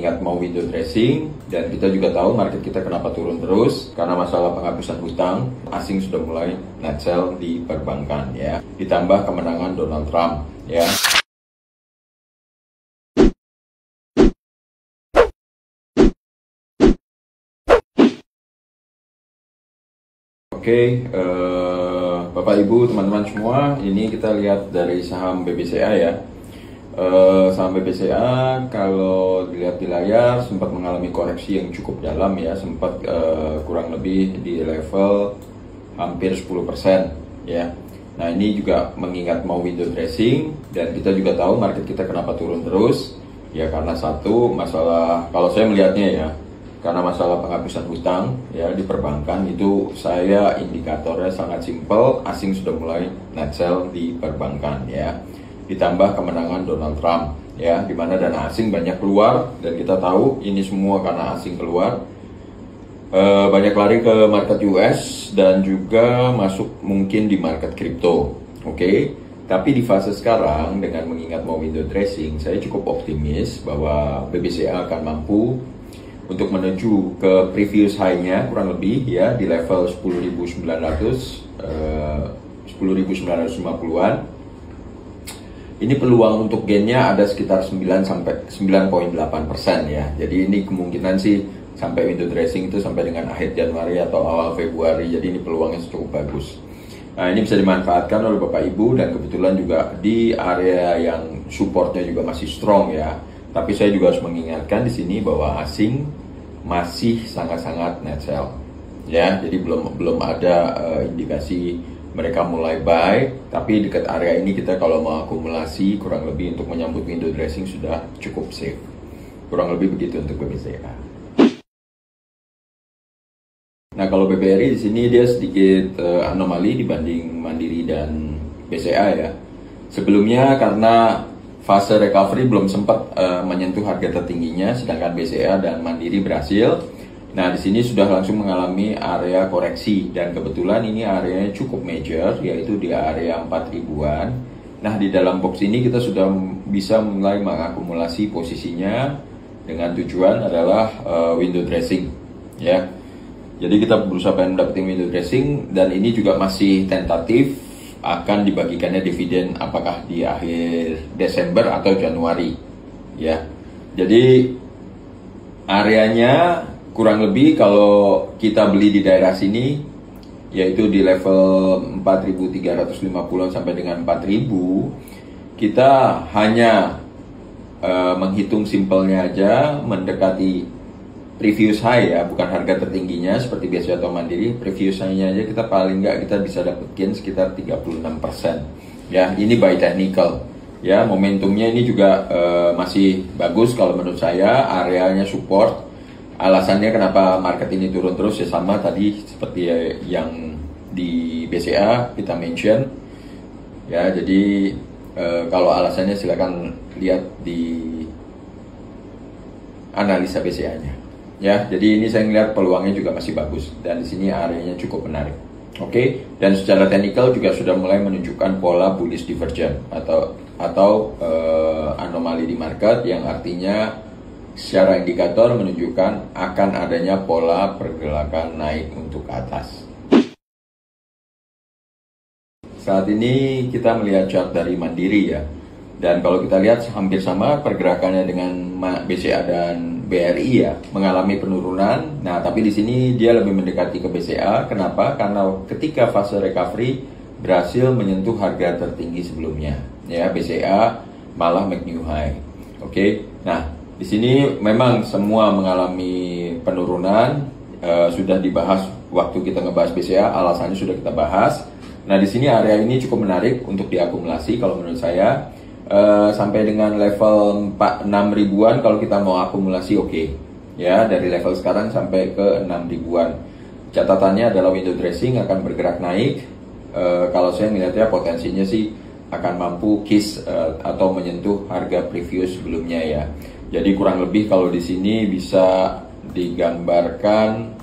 Ingat mau window dressing, dan kita juga tahu market kita kenapa turun terus karena masalah penghapusan hutang. Asing sudah mulai net sell di perbankan ya, ditambah kemenangan Donald Trump ya. Oke, Bapak Ibu teman-teman semua, ini kita lihat dari saham BBCA ya. Saham BBCA kalau dilihat di layar sempat mengalami koreksi yang cukup dalam ya, sempat kurang lebih di level hampir 10% ya. Nah ini juga mengingat mau window dressing, dan kita juga tahu market kita kenapa turun terus ya, karena satu masalah, kalau saya melihatnya ya, karena masalah penghapusan hutang ya di perbankan. Itu saya indikatornya sangat simpel, asing sudah mulai net sell di perbankan ya, ditambah kemenangan Donald Trump ya, dimana dana asing banyak keluar, dan kita tahu ini semua karena asing keluar, banyak lari ke market US dan juga masuk mungkin di market kripto. Oke. Tapi di fase sekarang dengan mengingat mau window dressing, saya cukup optimis bahwa BBCA akan mampu untuk menuju ke previous high-nya kurang lebih ya di level 10.950-an. Ini peluang untuk gainnya ada sekitar 9 sampai 9,8% ya. Jadi ini kemungkinan sih sampai window dressing itu sampai dengan akhir Januari atau awal Februari. Jadi ini peluangnya cukup bagus. Nah ini bisa dimanfaatkan oleh Bapak Ibu, dan kebetulan juga di area yang supportnya juga masih strong ya. Tapi saya juga harus mengingatkan di sini bahwa asing masih sangat-sangat net sell ya. Jadi belum ada indikasi mereka mulai buy, tapi dekat area ini kita kalau mau akumulasi kurang lebih untuk menyambut window dressing sudah cukup safe. Kurang lebih begitu untuk BBCA. Nah kalau BBRI di sini dia sedikit anomali dibanding Mandiri dan BCA ya. Sebelumnya karena fase recovery belum sempat menyentuh harga tertingginya, sedangkan BCA dan Mandiri berhasil. Nah, di sini sudah langsung mengalami area koreksi, dan kebetulan ini areanya cukup major, yaitu di area 4.000-an. Nah, di dalam box ini kita sudah bisa mulai mengakumulasi posisinya dengan tujuan adalah window dressing, ya. Jadi kita berusaha pengen mendapatkan window dressing, dan ini juga masih tentatif akan dibagikannya dividen apakah di akhir Desember atau Januari, ya. Jadi areanya kurang lebih kalau kita beli di daerah sini, yaitu di level 4.350 sampai dengan 4.000, kita hanya menghitung simpelnya aja, mendekati previous high ya, bukan harga tertingginya seperti biasa atau Mandiri. Previous high-nya aja kita paling nggak kita bisa dapet gain sekitar 36% ya. Ini by technical ya, momentumnya ini juga masih bagus kalau menurut saya. Areanya support. Alasannya kenapa market ini turun terus ya sama tadi seperti yang di BCA kita mention ya. Jadi kalau alasannya silakan lihat di analisa BCA-nya ya. Jadi ini saya melihat peluangnya juga masih bagus, dan di sini areanya cukup menarik. Oke. Dan secara teknikal juga sudah mulai menunjukkan pola bullish divergence atau anomali di market, yang artinya secara indikator menunjukkan akan adanya pola pergerakan naik untuk ke atas. Saat ini kita melihat chart dari Mandiri ya. Dan kalau kita lihat hampir sama pergerakannya dengan BCA dan BRI ya, mengalami penurunan. Nah, tapi di sini dia lebih mendekati ke BCA. Kenapa? Karena ketika fase recovery berhasil menyentuh harga tertinggi sebelumnya. Ya, BCA malah make new high. Oke. Nah, di sini memang semua mengalami penurunan, sudah dibahas waktu kita ngebahas BCA, alasannya sudah kita bahas. Nah di sini area ini cukup menarik untuk diakumulasi kalau menurut saya, sampai dengan level 6.000-an kalau kita mau akumulasi oke. Ya, dari level sekarang sampai ke 6.000-an. Catatannya adalah window dressing akan bergerak naik. Kalau saya melihatnya potensinya sih akan mampu kiss atau menyentuh harga previous sebelumnya ya. Jadi kurang lebih kalau di sini bisa digambarkan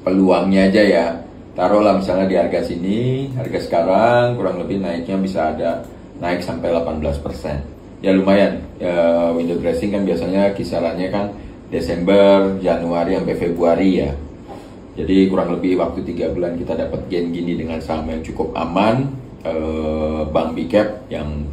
peluangnya aja ya. Taruhlah misalnya di harga sini, harga sekarang kurang lebih naiknya bisa ada naik sampai 18%. ya lumayan. Window dressing kan biasanya kisarannya kan Desember, Januari sampai Februari ya. Jadi kurang lebih waktu 3 bulan kita dapat gain gini dengan saham yang cukup aman, bank big cap yang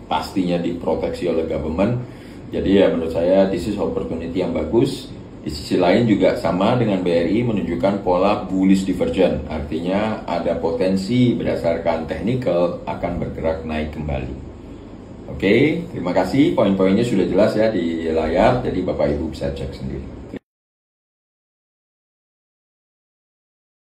pastinya diproteksi oleh government. Jadi ya menurut saya this is opportunity yang bagus. Di sisi lain juga sama dengan BRI menunjukkan pola bullish divergent, artinya ada potensi berdasarkan technical akan bergerak naik kembali. Oke, terima kasih, poin-poinnya sudah jelas ya di layar, jadi Bapak Ibu bisa cek sendiri.